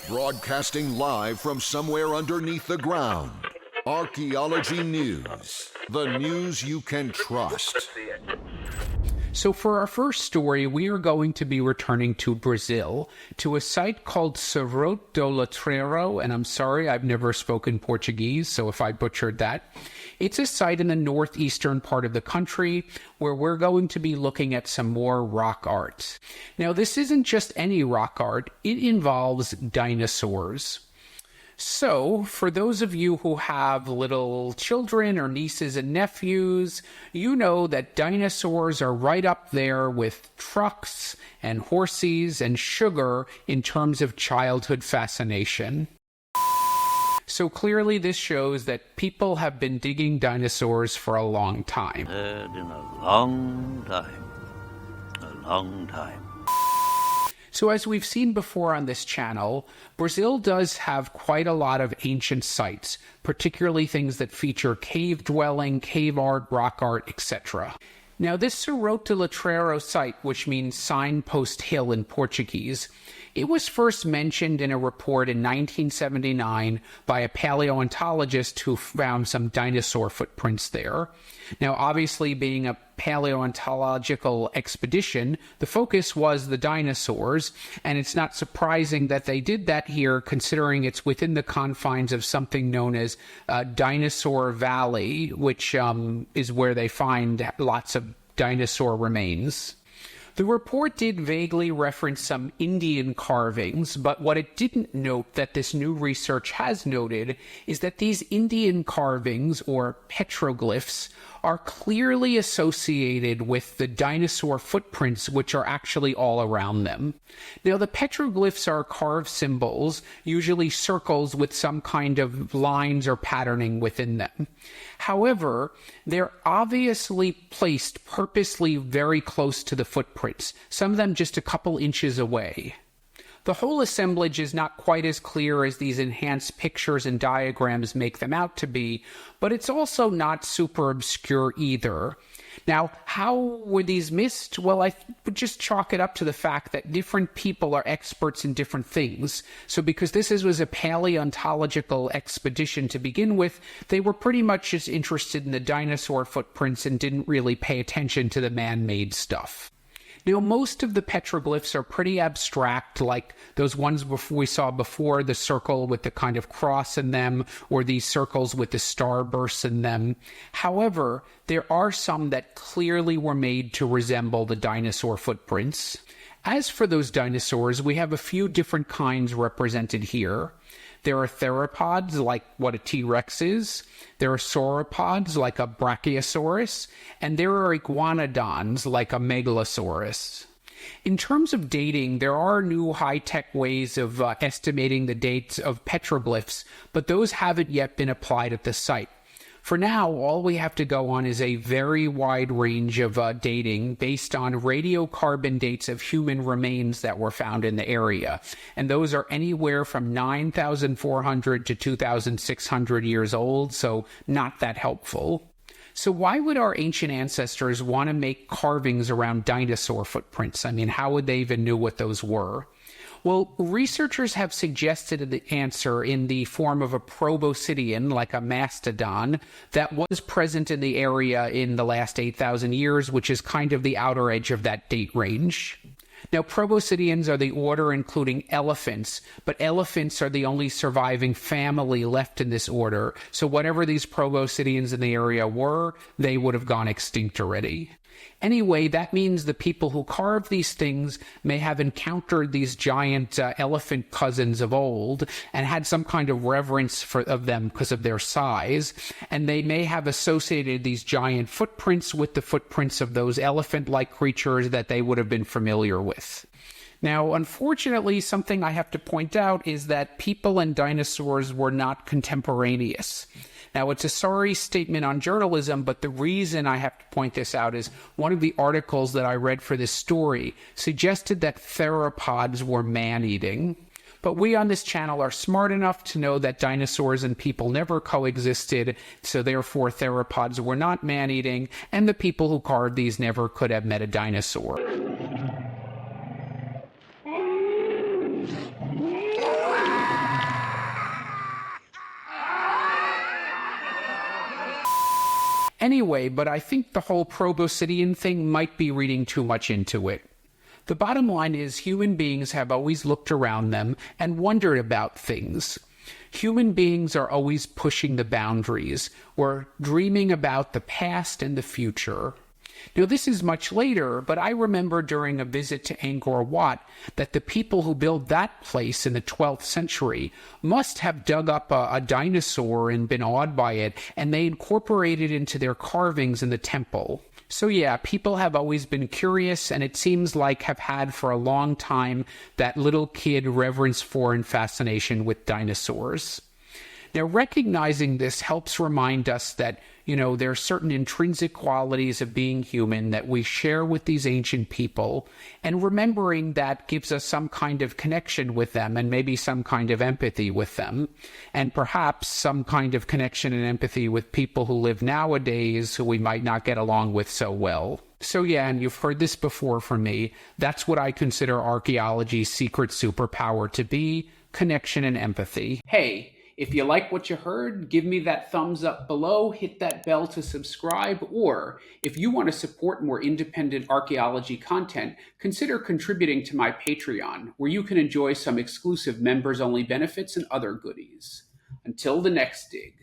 Broadcasting live from somewhere underneath the ground. Archaeology News. The news you can trust. So for our first story, we are going to be returning to Brazil, to a site called Serra do Letreiro, and I'm sorry, I've never spoken Portuguese, so if I butchered that. It's a site in the northeastern part of the country where we're going to be looking at some more rock art. Now, this isn't just any rock art, it involves dinosaurs. So, for those of you who have little children or nieces and nephews, you know that dinosaurs are right up there with trucks and horses and sugar in terms of childhood fascination. So clearly this shows that people have been digging dinosaurs for a long time. In a long time. A long time. So as we've seen before on this channel, Brazil does have quite a lot of ancient sites, particularly things that feature cave dwelling, cave art, rock art, etc. Now this Serra do Letreiro site, which means signpost hill in Portuguese, it was first mentioned in a report in 1979 by a paleontologist who found some dinosaur footprints there. Now, obviously, being a paleontological expedition, the focus was the dinosaurs, and it's not surprising that they did that here, considering it's within the confines of something known as Dinosaur Valley, which is where they find lots of dinosaur remains. The report did vaguely reference some Indian carvings, but what it didn't note that this new research has noted is that these Indian carvings, or petroglyphs, are clearly associated with the dinosaur footprints, which are actually all around them. Now, the petroglyphs are carved symbols, usually circles with some kind of lines or patterning within them. However, they're obviously placed purposely very close to the footprints, some of them just a couple inches away. The whole assemblage is not quite as clear as these enhanced pictures and diagrams make them out to be, but it's also not super obscure either. Now, how were these missed? Well, I would just chalk it up to the fact that different people are experts in different things. So because this was a paleontological expedition to begin with, they were pretty much just interested in the dinosaur footprints and didn't really pay attention to the man-made stuff. Now, most of the petroglyphs are pretty abstract, like those ones we saw before, the circle with the kind of cross in them, or these circles with the starbursts in them. However, there are some that clearly were made to resemble the dinosaur footprints. As for those dinosaurs, we have a few different kinds represented here. There are theropods, like what a T-Rex is. There are sauropods, like a Brachiosaurus. And there are iguanodons, like a Megalosaurus. In terms of dating, there are new high-tech ways of estimating the dates of petroglyphs, but those haven't yet been applied at the site. For now, all we have to go on is a very wide range of dating based on radiocarbon dates of human remains that were found in the area. And those are anywhere from 9,400 to 2,600 years old, so not that helpful. So why would our ancient ancestors want to make carvings around dinosaur footprints? I mean, how would they even know what those were? Well, researchers have suggested the answer in the form of a proboscidian, like a mastodon, that was present in the area in the last 8,000 years, which is kind of the outer edge of that date range. Now, proboscidians are the order including elephants, but elephants are the only surviving family left in this order, so whatever these proboscidians in the area were, they would have gone extinct already. Anyway, that means the people who carved these things may have encountered these giant elephant cousins of old and had some kind of reverence of them because of their size, and they may have associated these giant footprints with the footprints of those elephant-like creatures that they would have been familiar with. Now, unfortunately, something I have to point out is that people and dinosaurs were not contemporaneous. Now, it's a sorry statement on journalism, but the reason I have to point this out is one of the articles that I read for this story suggested that theropods were man-eating. But we on this channel are smart enough to know that dinosaurs and people never coexisted, so therefore theropods were not man-eating, and the people who carved these never could have met a dinosaur. Anyway, but I think the whole Proboscidian thing might be reading too much into it. The bottom line is human beings have always looked around them and wondered about things. Human beings are always pushing the boundaries. We're dreaming about the past and the future. Now, this is much later, but I remember during a visit to Angkor Wat that the people who built that place in the 12th century must have dug up a dinosaur and been awed by it, and they incorporated it into their carvings in the temple. So yeah, people have always been curious, and it seems like have had for a long time that little kid reverence for and fascination with dinosaurs. Now, recognizing this helps remind us that, there are certain intrinsic qualities of being human that we share with these ancient people, and remembering that gives us some kind of connection with them and maybe some kind of empathy with them, and perhaps some kind of connection and empathy with people who live nowadays who we might not get along with so well. So yeah, and you've heard this before from me, that's what I consider archaeology's secret superpower to be: connection and empathy. Hey, if you like what you heard, give me that thumbs up below, hit that bell to subscribe, or if you want to support more independent archaeology content, consider contributing to my Patreon, where you can enjoy some exclusive members-only benefits and other goodies. Until the next dig.